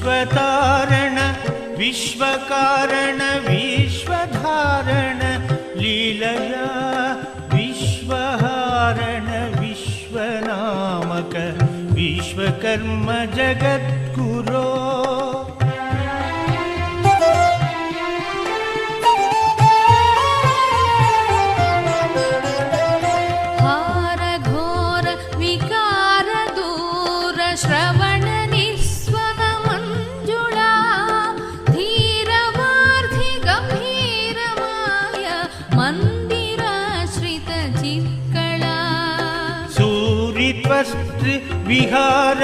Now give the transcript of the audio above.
विश्वतारण विश्वकारण विश्वधारण लीलया विश्वहारण विश्वनामक विश्वकर्म जगद्गुरो श्रवण निस्वन मंजुळा धीरवार्धि गंभीरमाय मंदिराश्रित चित्कळा सूरित्वस्त्र विहार